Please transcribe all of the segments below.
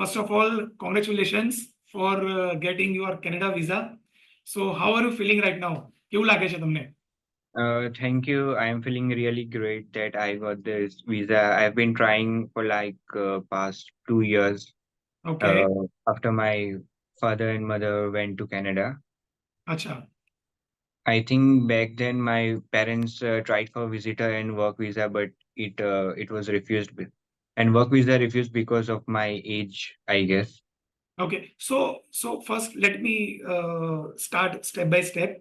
first of all, congratulations for getting your Canada visa. So how are you feeling right now? કેવું લાગે છે તમને? Thank you. I am feeling really great that I got this visa. I've been trying for like past 2 years Okay. after my father and mother went to Canada. અચ્છા. I think back then my parents tried for visitor and work visa, but it was refused. And work visa refused because of my age, I guess. Okay. So first let me start step by step.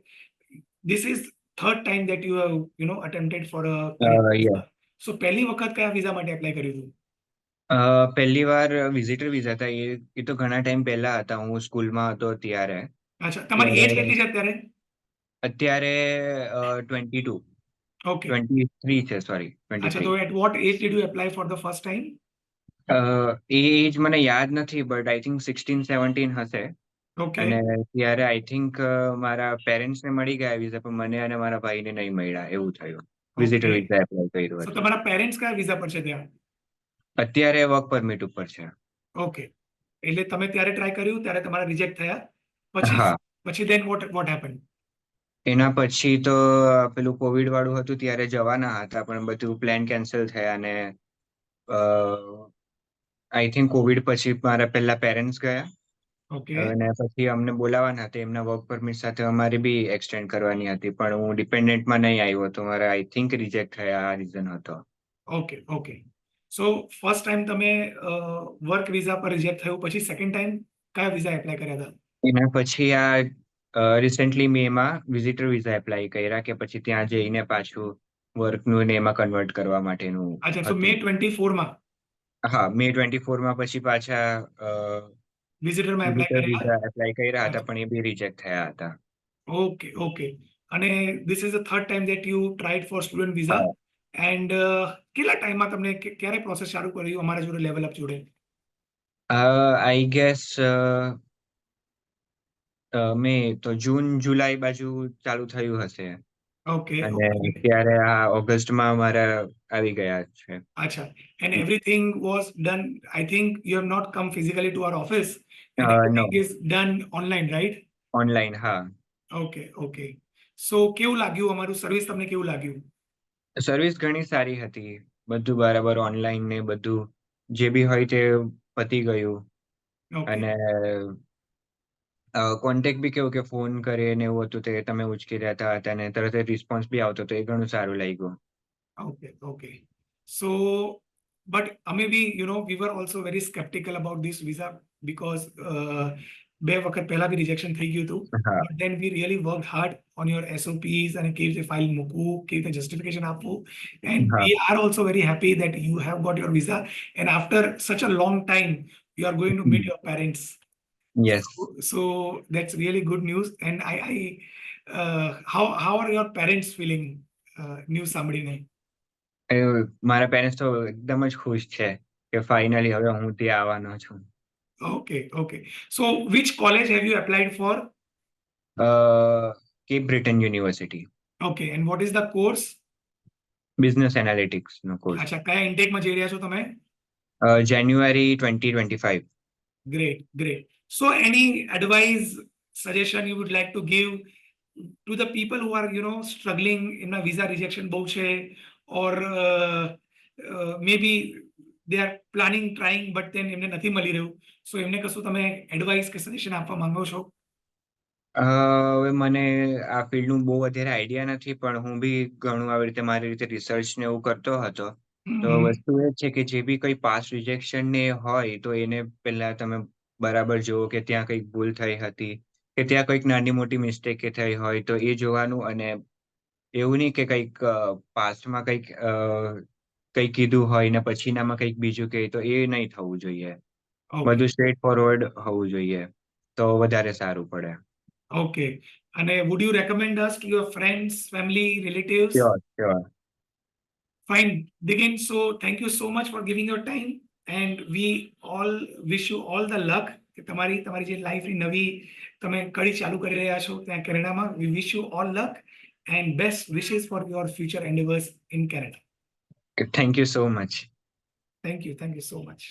This is third time that you have, attempted for a Canada Yeah. visa. So પહેલી વખત કયા visa માટે apply કર્યું હતું? પહેલી વાર visitor visa હતા. એ તો ઘણા ટાઈમ પહેલા હતા. હું સ્કૂલમાં હતો ત્યારે. અચ્છા, તમારી એજ કેટલી છે અત્યારે? અત્યારે 22 Okay. 23 છે, સોરી, અચ્છા, 23. તો at what age did you apply for the first time? એ એજ મને યાદ નથી, બટ આઈ થિંક 16-17 હશે. Okay. અને ત્યારે આઈ થિંક મારા પેરેન્ટ્સ ને મળી ગયા વિઝા, પણ મને અને મારા ભાઈને નહીં મળ્યા, એવું થયું. Visitor Okay. વિઝા એપ્લાય કર્યું So હતું. તમારા પેરેન્ટ્સ કયા વિઝા પર છે ત્યાં? અત્યારે વર્ક પરમિટ ઉપર છે. ઓકે, એટલે તમે ત્યારે ટ્રાય કર્યું ત્યારે તમારા રિજેક્ટ થયા, પછી હા. પછી then what happened? એના પછી તો પેલું કોવિડ વાળું હતું ત્યારે જવાના હતા, પણ બધું પ્લાન કેન્સલ થયા અને આઈ થિંક કોવિડ પછી મારા પહેલા પેરેન્ટ્સ ગયા ઓકે. અને પછી અમને બોલાવાના હતા. એમના વર્ક પરમિટ સાથે અમારે બી એક્સટેન્ડ કરવાની હતી, પણ હું ડિપેન્ડન્ટમાં નહીં આવ્યો તો મારા આઈ થિંક રિજેક્ટ થયા, આ રીઝન હતો. Okay okay. So first time તમે વર્ક વિઝા પર રિજેક્ટ થયું, પછી સેકન્ડ ટાઈમ કયા વિઝા એપ્લાય કર્યા હતા? એના પછી આ રિસેન્ટલી મેમાં વિઝિટર વિઝા એપ્લાય કર્યા કે પછી ત્યાં જઈને પાછું વર્કનું ને એમાં કન્વર્ટ કરવા માટેનું. અચ્છા, સો મે 24 માં હા, મે 24 માં પછી પાછા વિઝિટરમાં એપ્લાય વિઝિટર કરેલા? વિઝા એપ્લાય કર્યા હતા, પણ એ બી રિજેક્ટ થયા હતા. Okay okay. અને this is the third time that you tried for student visa. હા. and કેટલા ટાઈમમાં તમને ક્યારે પ્રોસેસ ચાલુ કર્યું અમારા જોડે લેવલ અપ જોડે? આઈ ગેસ મે તો જૂન જુલાઈ બાજુ ચાલુ થયું હશે ઓકે અને ઓકે. ત્યારે આ ઓગસ્ટમાં અમારા આવી ગયા છે. Acha. And everything was done. I think you have not come physically to our office, and no, everything is done online, right? Online. હા, Okay, okay. So કેવું લાગ્યું અમારું સર્વિસ, તમને કેવું લાગ્યું? સર્વિસ ઘણી સારી હતી. બધું બરાબર ઓનલાઈન ને બધું જે બી હોય તે પતી ગયું. Okay. અને કોન્ટેક્ટ બી કેવું કે ફોન કરે ને એવું હતું, તે તમે ઉચકી રહેતા હતા ને તરત જ રિસ્પોન્સ બી આવતો હતો, એ ઘણું સારું લાગ્યું. Okay, okay. So, but maybe, we were also very skeptical about this visa because બે વખત પહેલા બી રિજેક્શન થઈ ગયું હતું. હા. But then we really worked hard on your SOPs and કેવી રીતે ફાઇલ મૂકવું, કેવી રીતે જસ્ટિફિકેશન આપવું. And હા. we are also very happy that you have got your visa. And after such a long time, you are going to meet your parents. Yes. So that's really good news. And how are your parents feeling? News સાંભળીને મારા parents તો એકદમ જ ખુશ છે કે finally હવે હું ત્યાં આવવાનો છું. Okay, okay. So which college have you applied for? Cape Breton University, Okay, and what is the course? Business analytics નો કોર્સ. અચ્છા, કયા ઇન્ટેકમાં જઈ રહ્યા છો તમે? જાન્યુઆરી 2025. Great, great. So any advice, suggestion you would like to give to the people who are, struggling in a visa rejection બહુ છે, or maybe they are planning, trying, but then એમને નથી મળી રહ્યું. So એમને કશું તમે એડવાઇસ કે સજેશન આપવા માંગો છો? હવે મને આ ફિલ્ડનું બહુ વધારે આઈડિયા નથી, પણ હું બી ઘણું આવી રીતે મારી રીતે રિસર્ચ ને એવું કરતો હતો. તો વસ્તુ એ છે કે જે બી કઈ પાસ રિજેક્શન ને હોય તો એને પહેલા તમે બરાબર જુઓ કે ત્યાં કઈક ભૂલ થઈ હતી કે ત્યાં કઈક નાની મોટી મિસ્ટેક કે થઈ હોય તો એ જોવાનું. અને એવું નહીં કે કઈક પાસ્ટમાં કઈક કઈક કીધું હોય ને પછીનામાં કઈક બીજું કહે, તો એ નહીં થવું જોઈએ. Okay, બધું સ્ટ્રેટ ફોરવર્ડ હોવું જોઈએ તો વધારે સારું પડે. okay. And would you recommend us to your friends, family, relatives? Sure, sure. Fine, Digin. So thank you so much for giving your time, and we all wish you all the luck. કે તમારી જે લાઈફની નવી તમે કડી ચાલુ કરી રહ્યા છો ત્યાં કેનેડામાં. We wish you all luck and best wishes for your future endeavors in Canada. Thank you so much. Thank you so much.